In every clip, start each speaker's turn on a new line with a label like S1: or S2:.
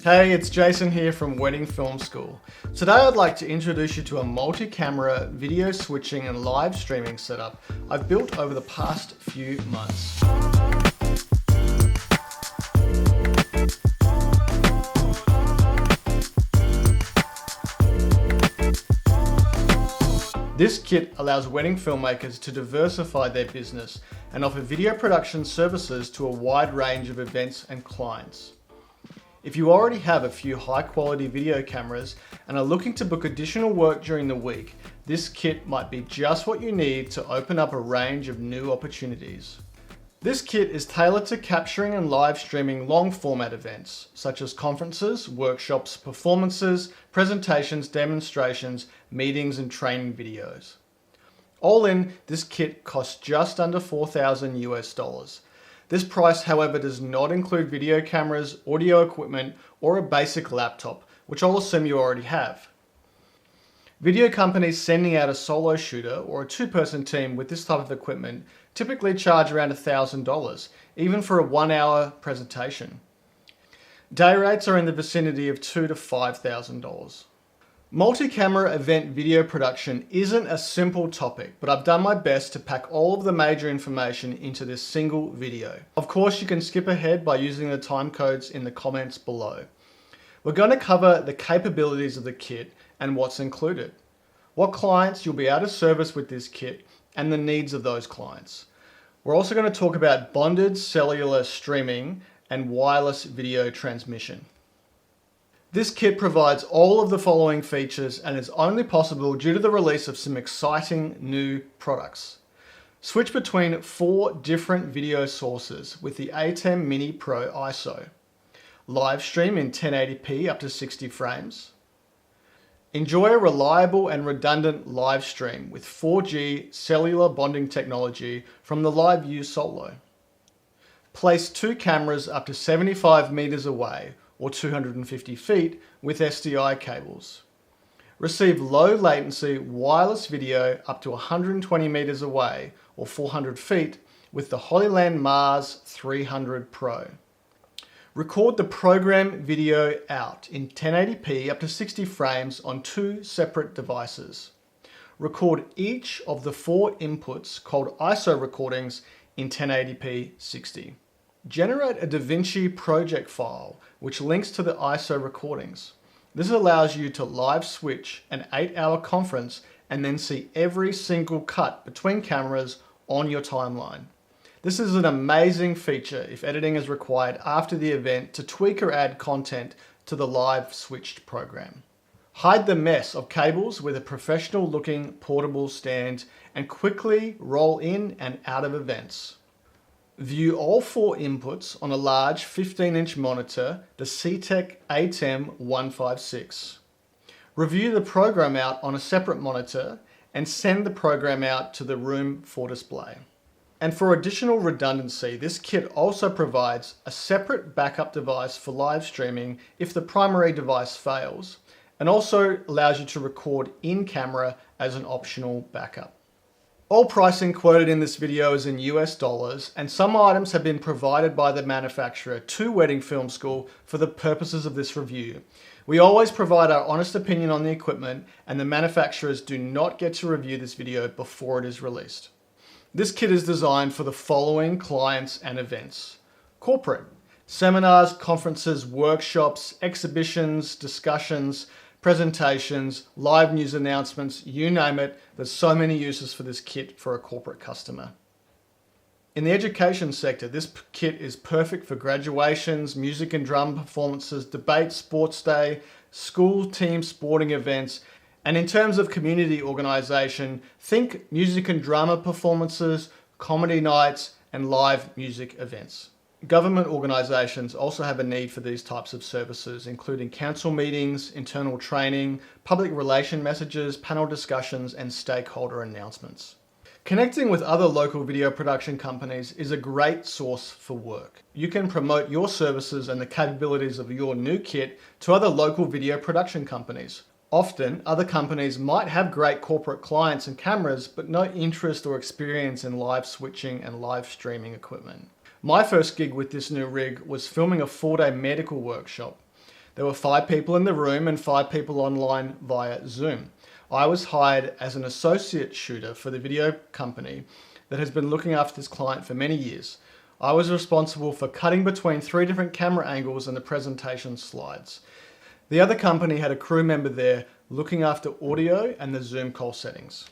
S1: Hey, it's Jason here from Wedding Film School. Today I'd like to introduce you to a multi-camera video switching and live streaming setup I've built over the past few months. This kit allows wedding filmmakers to diversify their business and offer video production services to a wide range of events and clients. If you already have a few high-quality video cameras and are looking to book additional work during the week, this kit might be just what you need to open up a range of new opportunities. This kit is tailored to capturing and live streaming long-format events, such as conferences, workshops, performances, presentations, demonstrations, meetings, and training videos. All in, this kit costs just under $4,000 US. This price, however, does not include video cameras, audio equipment, or a basic laptop, which I'll assume you already have. Video companies sending out a solo shooter or a two-person team with this type of equipment typically charge around $1,000, even for a 1-hour presentation. Day rates are in the vicinity of $2,000 to $5,000. Multi-camera event video production isn't a simple topic, but I've done my best to pack all of the major information into this single video. Of course, you can skip ahead by using the time codes in the comments below. We're going to cover the capabilities of the kit and what's included, what clients you'll be able to service with this kit, and the needs of those clients. We're also going to talk about bonded cellular streaming and wireless video transmission. This kit provides all of the following features and is only possible due to the release of some exciting new products. Switch between 4 different video sources with the A10 Mini Pro ISO. Live stream in 1080p up to 60 frames. Enjoy a reliable and redundant live stream with 4G cellular bonding technology from the LiveU Solo. Place 2 cameras up to 75 meters away or 250 feet with SDI cables. Receive low latency wireless video up to 120 meters away or 400 feet with the Holyland Mars 300 Pro. Record the program video out in 1080p up to 60 frames on 2 separate devices. Record each of the 4 inputs called ISO recordings in 1080p 60. Generate a DaVinci project file which links to the ISO recordings. This allows you to live switch an 8-hour conference and then see every single cut between cameras on your timeline. This is an amazing feature if editing is required after the event to tweak or add content to the live switched program. Hide the mess of cables with a professional looking portable stand and quickly roll in and out of events. View all 4 inputs on a large 15-inch monitor, the CTEK ATEM156. Review the program out on a separate monitor and send the program out to the room for display. And for additional redundancy, this kit also provides a separate backup device for live streaming if the primary device fails, and also allows you to record in camera as an optional backup. All pricing quoted in this video is in US dollars, and some items have been provided by the manufacturer to Wedding Film School for the purposes of this review. We always provide our honest opinion on the equipment, and the manufacturers do not get to review this video before it is released. This kit is designed for the following clients and events. Corporate: seminars, conferences, workshops, exhibitions, discussions, presentations, live news announcements, you name it. There's so many uses for this kit for a corporate customer. In the education sector, this kit is perfect for graduations, music and drum performances, debate, sports day, school team sporting events, and in terms of community organisation, think music and drama performances, comedy nights, and live music events. Government organisations also have a need for these types of services, including council meetings, internal training, public relation messages, panel discussions, and stakeholder announcements. Connecting with other local video production companies is a great source for work. You can promote your services and the capabilities of your new kit to other local video production companies. Often, other companies might have great corporate clients and cameras, but no interest or experience in live switching and live streaming equipment. My first gig with this new rig was filming a 4-day medical workshop. There were 5 people in the room and 5 people online via Zoom. I was hired as an associate shooter for the video company that has been looking after this client for many years. I was responsible for cutting between 3 different camera angles and the presentation slides. The other company had a crew member there looking after audio and the Zoom call settings.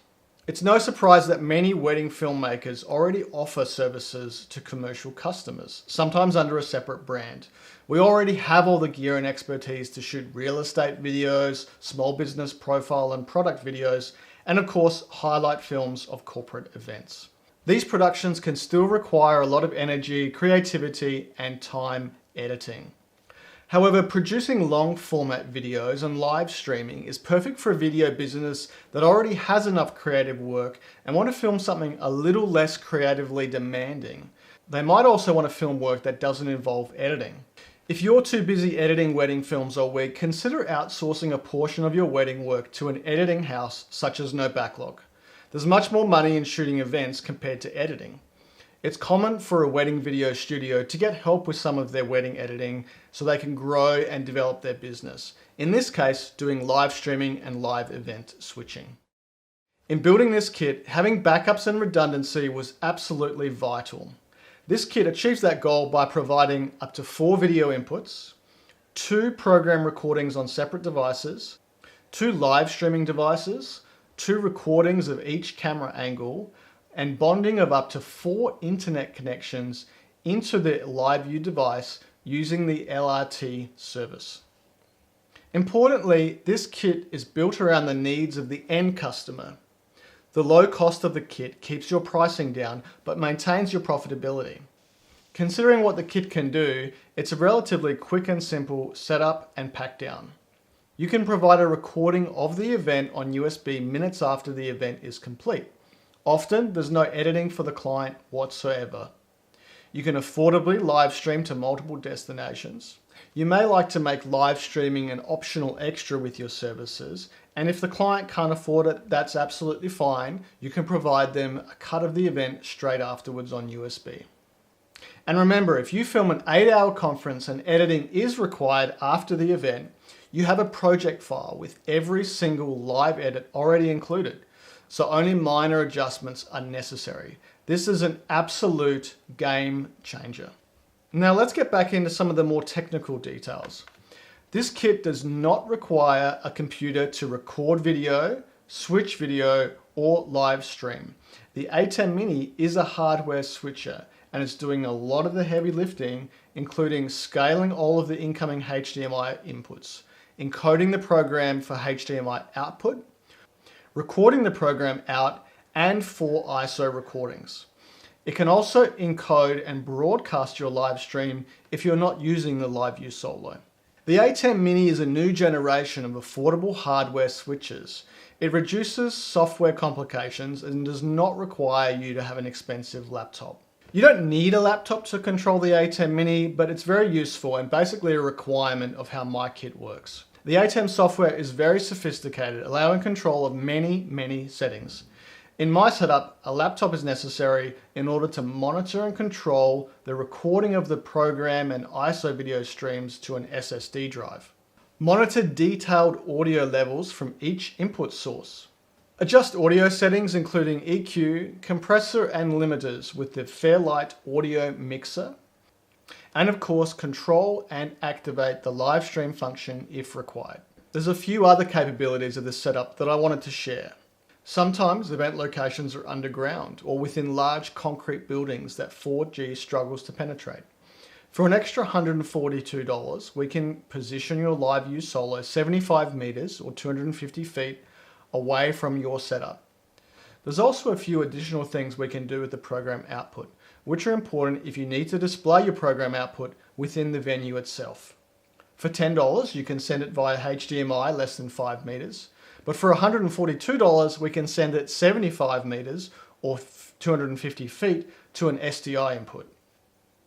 S1: It's no surprise that many wedding filmmakers already offer services to commercial customers, sometimes under a separate brand. We already have all the gear and expertise to shoot real estate videos, small business profile and product videos, and of course, highlight films of corporate events. These productions can still require a lot of energy, creativity, and time editing. However, producing long format videos and live streaming is perfect for a video business that already has enough creative work and want to film something a little less creatively demanding. They might also want to film work that doesn't involve editing. If you're too busy editing wedding films all week, consider outsourcing a portion of your wedding work to an editing house such as No Backlog. There's much more money in shooting events compared to editing. It's common for a wedding video studio to get help with some of their wedding editing so they can grow and develop their business. In this case, doing live streaming and live event switching. In building this kit, having backups and redundancy was absolutely vital. This kit achieves that goal by providing up to 4 video inputs, 2 program recordings on separate devices, 2 live streaming devices, 2 recordings of each camera angle, and bonding of up to 4 internet connections into the live view device using the LRT service. Importantly, this kit is built around the needs of the end customer. The low cost of the kit keeps your pricing down but maintains your profitability. Considering what the kit can do, it's a relatively quick and simple setup and pack down. You can provide a recording of the event on USB minutes after the event is complete. Often, there's no editing for the client whatsoever. You can affordably live stream to multiple destinations. You may like to make live streaming an optional extra with your services, and if the client can't afford it, that's absolutely fine. You can provide them a cut of the event straight afterwards on USB. And remember, if you film an 8-hour conference and editing is required after the event, you have a project file with every single live edit already included. So only minor adjustments are necessary. This is an absolute game changer. Now let's get back into some of the more technical details. This kit does not require a computer to record video, switch video, or live stream. The A10 Mini is a hardware switcher and it's doing a lot of the heavy lifting, including scaling all of the incoming HDMI inputs, encoding the program for HDMI output, recording the program out, and 4 ISO recordings. It can also encode and broadcast your live stream if you're not using the LiveView Solo. The A10 Mini is a new generation of affordable hardware switches. It reduces software complications and does not require you to have an expensive laptop. You don't need a laptop to control the A10 Mini, but it's very useful and basically a requirement of how my kit works. The A10 software is very sophisticated, allowing control of many settings. In my setup, a laptop is necessary in order to monitor and control the recording of the program and ISO video streams to an SSD drive. Monitor detailed audio levels from each input source. Adjust audio settings including EQ, compressor and limiters with the Fairlight audio mixer. And of course, control and activate the live stream function if required. There's a few other capabilities of this setup that I wanted to share. Sometimes event locations are underground or within large concrete buildings that 4G struggles to penetrate. For an extra $142, we can position your LiveView Solo 75 meters or 250 feet away from your setup. There's also a few additional things we can do with the program output, which are important if you need to display your program output within the venue itself. For $10, you can send it via HDMI less than 5 meters, but for $142, we can send it 75 meters or 250 feet to an SDI input.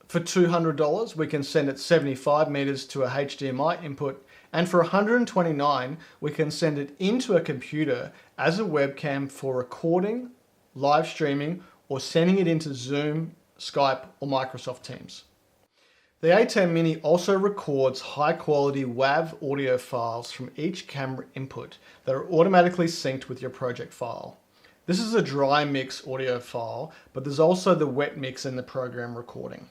S1: For $200, we can send it 75 meters to a HDMI input, and for $129, we can send it into a computer as a webcam for recording, live streaming, or sending it into Zoom, Skype, or Microsoft Teams. The A10 Mini also records high-quality WAV audio files from each camera input that are automatically synced with your project file. This is a dry mix audio file, but there's also the wet mix in the program recording.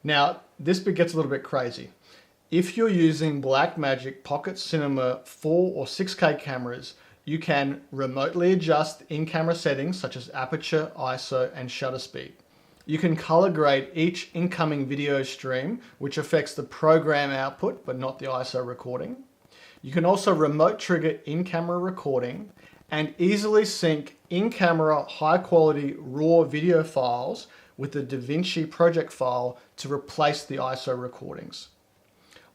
S1: Now, this bit gets a little bit crazy. If you're using Blackmagic Pocket Cinema 4 or 6K cameras, you can remotely adjust in-camera settings such as aperture, ISO, and shutter speed. You can color grade each incoming video stream, which affects the program output, but not the ISO recording. You can also remote trigger in-camera recording and easily sync in-camera high-quality RAW video files with the DaVinci project file to replace the ISO recordings.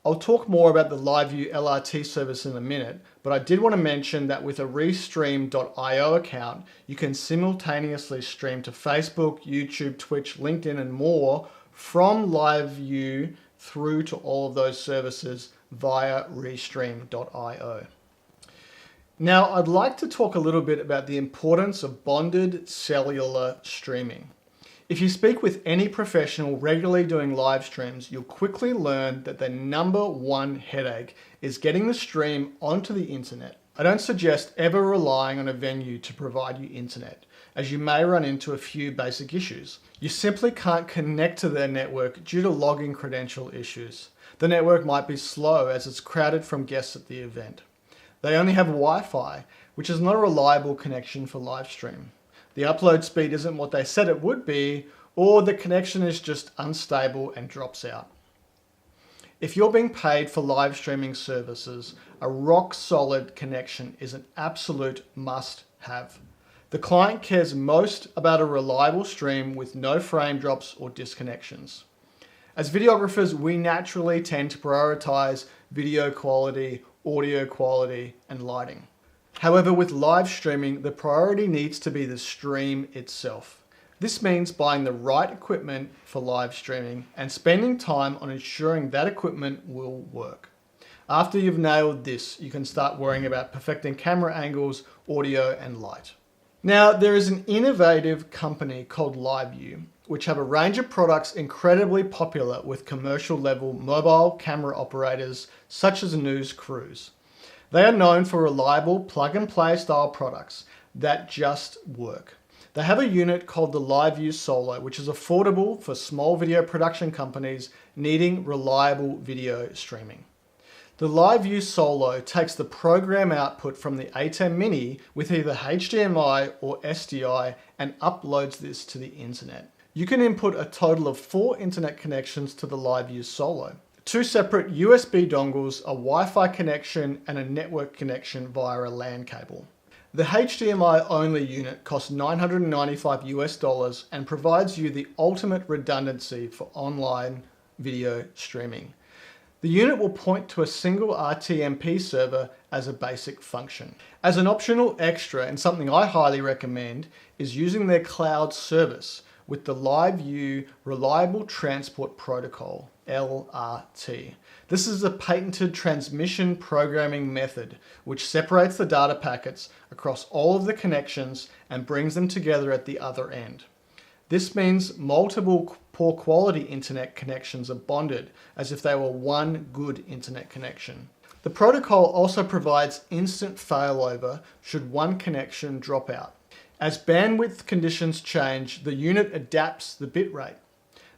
S1: I'll talk more about the LiveView LRT service in a minute, but I did want to mention that with a Restream.io account, you can simultaneously stream to Facebook, YouTube, Twitch, LinkedIn, and more from LiveView through to all of those services via Restream.io. Now, I'd like to talk a little bit about the importance of bonded cellular streaming. If you speak with any professional regularly doing live streams, you'll quickly learn that the number one headache is getting the stream onto the internet. I don't suggest ever relying on a venue to provide you internet, as you may run into a few basic issues. You simply can't connect to their network due to login credential issues. The network might be slow as it's crowded from guests at the event. They only have Wi-Fi, which is not a reliable connection for live stream. The upload speed isn't what they said it would be, or the connection is just unstable and drops out. If you're being paid for live streaming services, a rock-solid connection is an absolute must-have. The client cares most about a reliable stream with no frame drops or disconnections. As videographers, we naturally tend to prioritize video quality, audio quality, and lighting. However, with live streaming, the priority needs to be the stream itself. This means buying the right equipment for live streaming and spending time on ensuring that equipment will work. After you've nailed this, you can start worrying about perfecting camera angles, audio, and light. Now, there is an innovative company called LiveView, which have a range of products incredibly popular with commercial level mobile camera operators such as news crews. They are known for reliable plug-and-play style products that just work. They have a unit called the LiveView Solo, which is affordable for small video production companies needing reliable video streaming. The LiveView Solo takes the program output from the A10 Mini with either HDMI or SDI and uploads this to the internet. You can input a total of 4 internet connections to the LiveView Solo. 2 separate USB dongles, a Wi-Fi connection, and a network connection via a LAN cable. The HDMI only unit costs $995 and provides you the ultimate redundancy for online video streaming. The unit will point to a single RTMP server as a basic function. As an optional extra, and something I highly recommend, is using their cloud service with the LiveView Reliable Transport Protocol, LRT. This is a patented transmission programming method which separates the data packets across all of the connections and brings them together at the other end. This means multiple poor quality internet connections are bonded as if they were one good internet connection. The protocol also provides instant failover should one connection drop out. As bandwidth conditions change, the unit adapts the bitrate.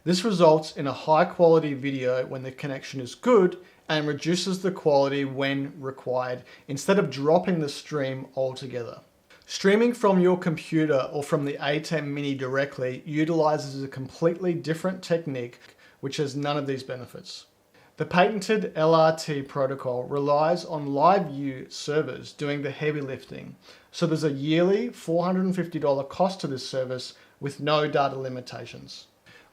S1: This results in a high quality video when the connection is good and reduces the quality when required instead of dropping the stream altogether. Streaming from your computer or from the A10 Mini directly utilizes a completely different technique which has none of these benefits. The patented LRT protocol relies on LiveView servers doing the heavy lifting, so there's a yearly $450 cost to this service with no data limitations.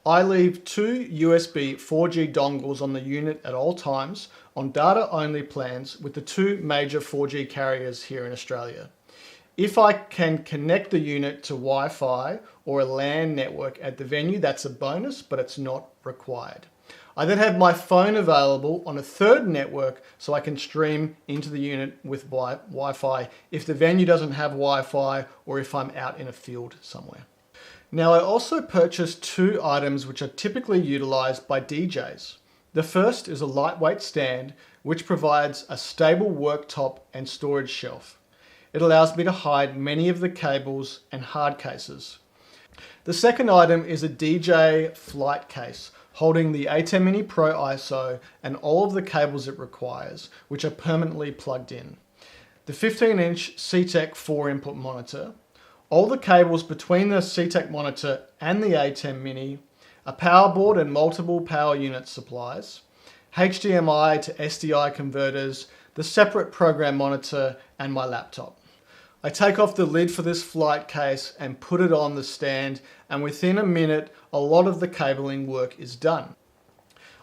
S1: I leave 2 USB 4G dongles on the unit at all times on data-only plans with the 2 major 4G carriers here in Australia. If I can connect the unit to Wi-Fi or a LAN network at the venue, that's a bonus, but it's not required. I then have my phone available on a third network so I can stream into the unit with Wi-Fi if the venue doesn't have Wi-Fi or if I'm out in a field somewhere. Now, I also purchased two items which are typically utilized by DJs. The first is a lightweight stand, which provides a stable worktop and storage shelf. It allows me to hide many of the cables and hard cases. The second item is a DJ flight case, holding the A10 Mini Pro ISO and all of the cables it requires, which are permanently plugged in. The 15-inch CTEK 4-input monitor, all the cables between the CTEK monitor and the A10 Mini, a power board and multiple power unit supplies, HDMI to SDI converters, the separate program monitor, and my laptop. I take off the lid for this flight case and put it on the stand, and within a minute, a lot of the cabling work is done.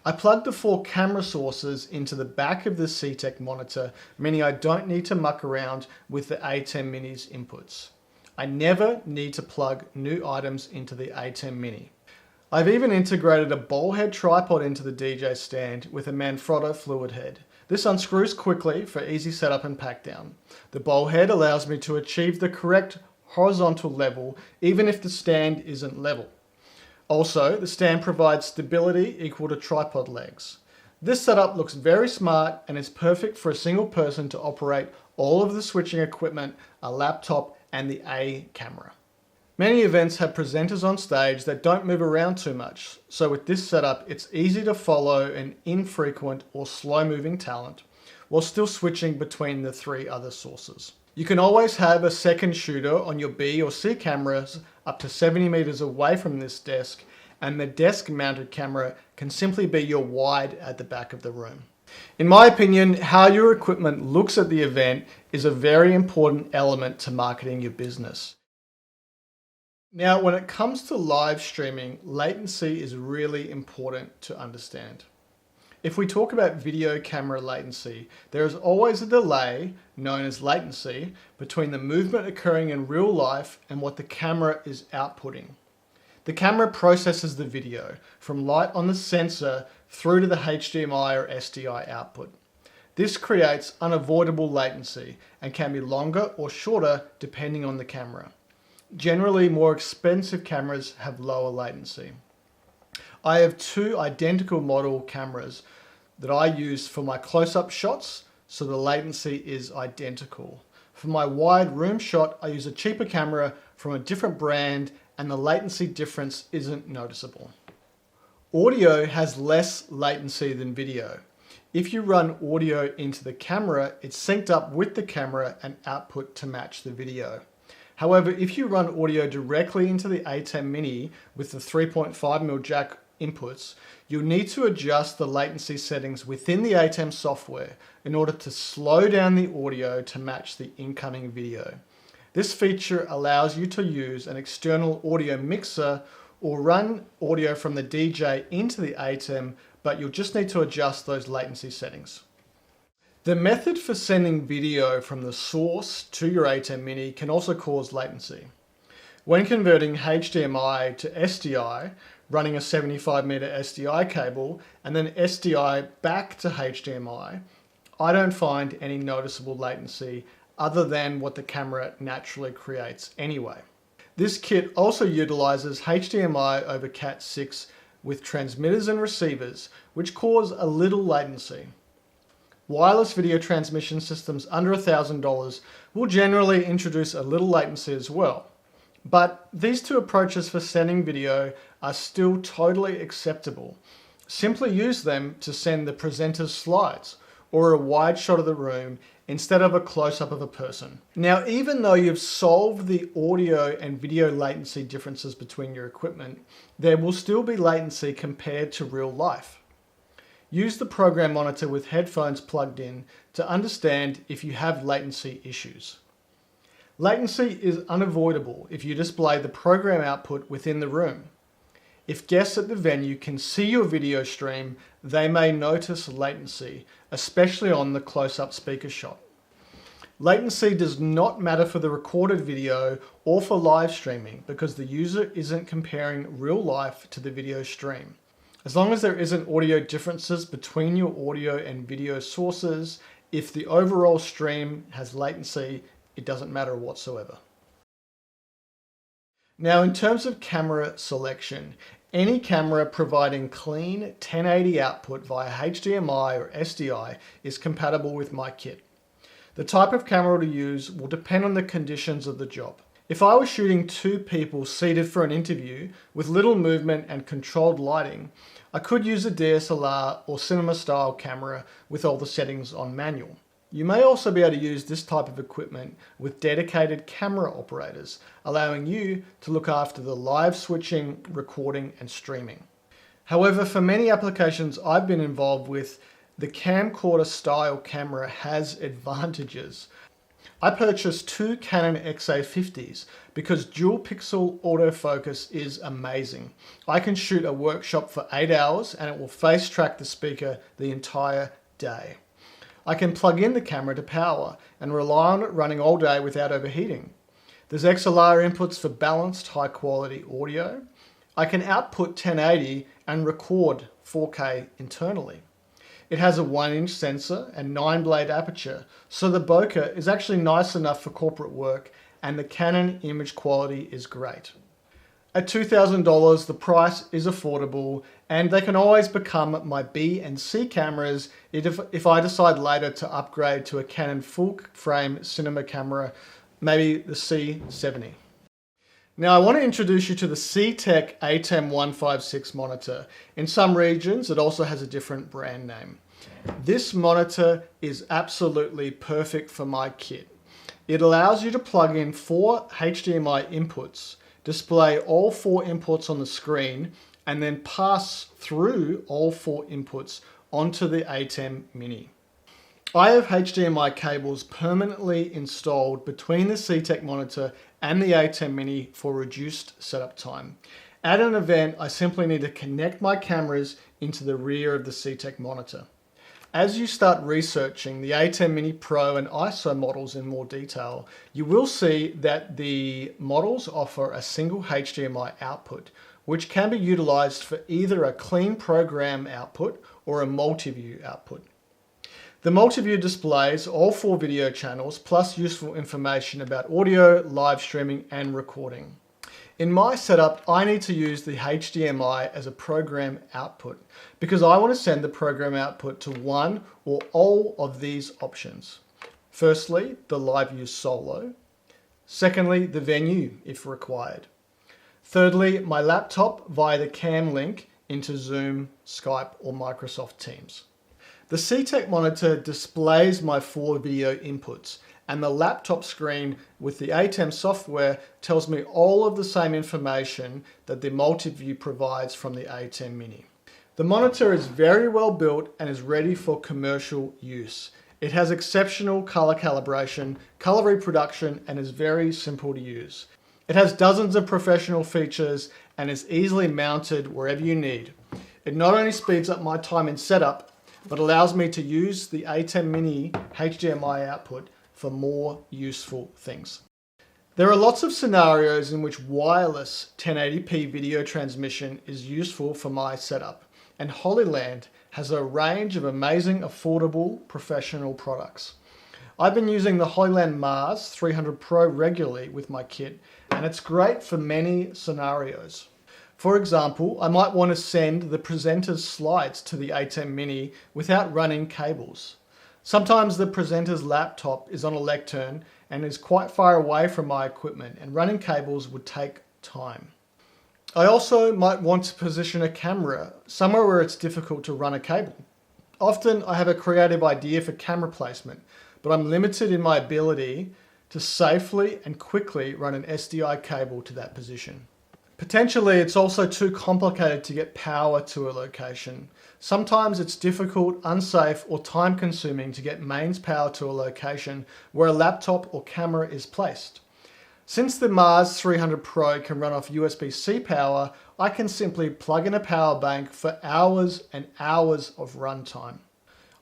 S1: I plug the 4 camera sources into the back of the CTEK monitor, meaning I don't need to muck around with the A10 Mini's inputs. I never need to plug new items into the A10 Mini. I've even integrated a ball head tripod into the DJ stand with a Manfrotto fluid head. This unscrews quickly for easy setup and pack down. The ball head allows me to achieve the correct horizontal level even if the stand isn't level. Also, the stand provides stability equal to tripod legs. This setup looks very smart and is perfect for a single person to operate all of the switching equipment, a laptop, and the A camera. Many events have presenters on stage that don't move around too much, so with this setup it's easy to follow an infrequent or slow-moving talent while still switching between the 3 other sources. You can always have a second shooter on your B or C cameras up to 70 meters away from this desk, and the desk-mounted camera can simply be your wide at the back of the room. In my opinion, how your equipment looks at the event is a very important element to marketing your business. Now, when it comes to live streaming, latency is really important to understand. If we talk about video camera latency, there is always a delay, known as latency, between the movement occurring in real life and what the camera is outputting. The camera processes the video from light on the sensor through to the HDMI or SDI output. This creates unavoidable latency and can be longer or shorter depending on the camera. Generally, more expensive cameras have lower latency. I have 2 identical model cameras that I use for my close-up shots, so the latency is identical. For my wide room shot, I use a cheaper camera from a different brand, and the latency difference isn't noticeable. Audio has less latency than video. If you run audio into the camera, it's synced up with the camera and output to match the video. However, if you run audio directly into the A10 Mini with the 3.5mm jack inputs, you'll need to adjust the latency settings within the A10 software in order to slow down the audio to match the incoming video. This feature allows you to use an external audio mixer or run audio from the DJ into the A10, but you'll just need to adjust those latency settings. The method for sending video from the source to your A10 Mini can also cause latency. When converting HDMI to SDI, running a 75-meter SDI cable and then SDI back to HDMI, I don't find any noticeable latency other than what the camera naturally creates anyway. This kit also utilizes HDMI over Cat6 with transmitters and receivers, which cause a little latency. Wireless video transmission systems under $1,000 will generally introduce a little latency as well. But these 2 approaches for sending video are still totally acceptable. Simply use them to send the presenter's slides or a wide shot of the room instead of a close-up of a person. Now, even though you've solved the audio and video latency differences between your equipment, there will still be latency compared to real life. Use the program monitor with headphones plugged in to understand if you have latency issues. Latency is unavoidable if you display the program output within the room. If guests at the venue can see your video stream, they may notice latency, especially on the close-up speaker shot. Latency does not matter for the recorded video or for live streaming because the user isn't comparing real life to the video stream. As long as there isn't audio differences between your audio and video sources, if the overall stream has latency, it doesn't matter whatsoever. Now, in terms of camera selection, any camera providing clean 1080 output via HDMI or SDI is compatible with my kit. The type of camera to use will depend on the conditions of the job. If I was shooting 2 people seated for an interview with little movement and controlled lighting, I could use a DSLR or cinema style camera with all the settings on manual. You may also be able to use this type of equipment with dedicated camera operators, allowing you to look after the live switching, recording and streaming. However, for many applications I've been involved with, the camcorder style camera has advantages. I purchased 2 Canon XA50s because dual pixel autofocus is amazing. I can shoot a workshop for 8 hours and it will face track the speaker the entire day. I can plug in the camera to power and rely on it running all day without overheating. There's XLR inputs for balanced high quality audio. I can output 1080 and record 4K internally. It has a 1-inch sensor and 9-blade aperture, so the bokeh is actually nice enough for corporate work and the Canon image quality is great. At $2,000, the price is affordable and they can always become my B and C cameras if I decide later to upgrade to a Canon full frame cinema camera, maybe the C70. Now I want to introduce you to the C-Tech ATEM 156 monitor. In some regions it also has a different brand name. This monitor is absolutely perfect for my kit. It allows you to plug in 4 HDMI inputs, display all 4 inputs on the screen, and then pass through all 4 inputs onto the ATEM Mini. I have HDMI cables permanently installed between the C-Tech monitor and the ATEM Mini for reduced setup time. At an event, I simply need to connect my cameras into the rear of the C-Tech monitor. As you start researching the ATEM Mini Pro and ISO models in more detail, you will see that the models offer a single HDMI output, which can be utilized for either a clean program output or a multi-view output. The multi-view displays all 4 video channels plus useful information about audio, live streaming and recording. In my setup, I need to use the HDMI as a program output because I want to send the program output to one or all of these options. Firstly, the live view solo. Secondly, the venue if required. Thirdly, my laptop via the cam link into Zoom, Skype or Microsoft Teams. The C-Tech monitor displays my 4 video inputs and the laptop screen with the ATEM software tells me all of the same information that the multi-view provides from the ATEM Mini. The monitor is very well built and is ready for commercial use. It has exceptional color calibration, color reproduction and is very simple to use. It has dozens of professional features and is easily mounted wherever you need. It not only speeds up my time in setup, but allows me to use the ATEM Mini HDMI output for more useful things. There are lots of scenarios in which wireless 1080p video transmission is useful for my setup, and Holyland has a range of amazing, affordable, professional products. I've been using the Holyland Mars 300 Pro regularly with my kit, and it's great for many scenarios. For example, I might want to send the presenter's slides to the ATEM Mini without running cables. Sometimes the presenter's laptop is on a lectern and is quite far away from my equipment, and running cables would take time. I also might want to position a camera somewhere where it's difficult to run a cable. Often I have a creative idea for camera placement, but I'm limited in my ability to safely and quickly run an SDI cable to that position. Potentially, it's also too complicated to get power to a location. Sometimes it's difficult, unsafe, or time-consuming to get mains power to a location where a laptop or camera is placed. Since the Mars 300 Pro can run off USB-C power, I can simply plug in a power bank for hours and hours of runtime.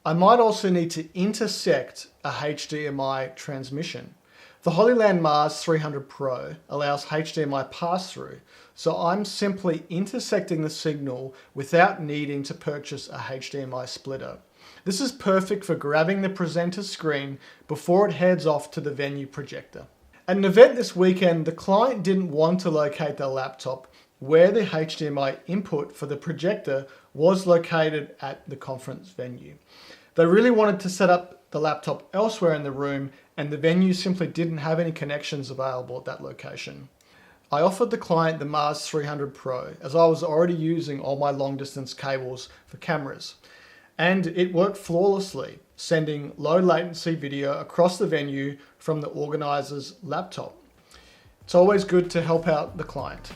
S1: I might also need to intersect a HDMI transmission. The Holyland Mars 300 Pro allows HDMI pass-through, so I'm simply intersecting the signal without needing to purchase a HDMI splitter. This is perfect for grabbing the presenter screen before it heads off to the venue projector. At an event this weekend, the client didn't want to locate their laptop where the HDMI input for the projector was located at the conference venue. They really wanted to set up the laptop elsewhere in the room, and the venue simply didn't have any connections available at that location. I offered the client the Mars 300 Pro as I was already using all my long distance cables for cameras, and it worked flawlessly, sending low latency video across the venue from the organizer's laptop. It's always good to help out the client.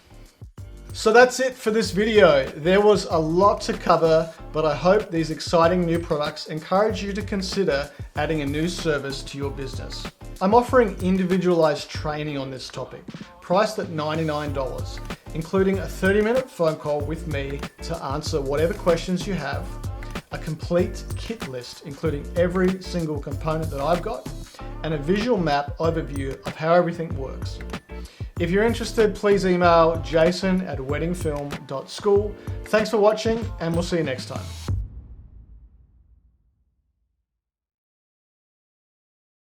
S1: So that's it for this video. There was a lot to cover, but I hope these exciting new products encourage you to consider adding a new service to your business. I'm offering individualized training on this topic, priced at $99, including a 30-minute phone call with me to answer whatever questions you have, a complete kit list including every single component that I've got, and a visual map overview of how everything works. If you're interested, please email jason@weddingfilm.school. Thanks for watching, and we'll see you next time.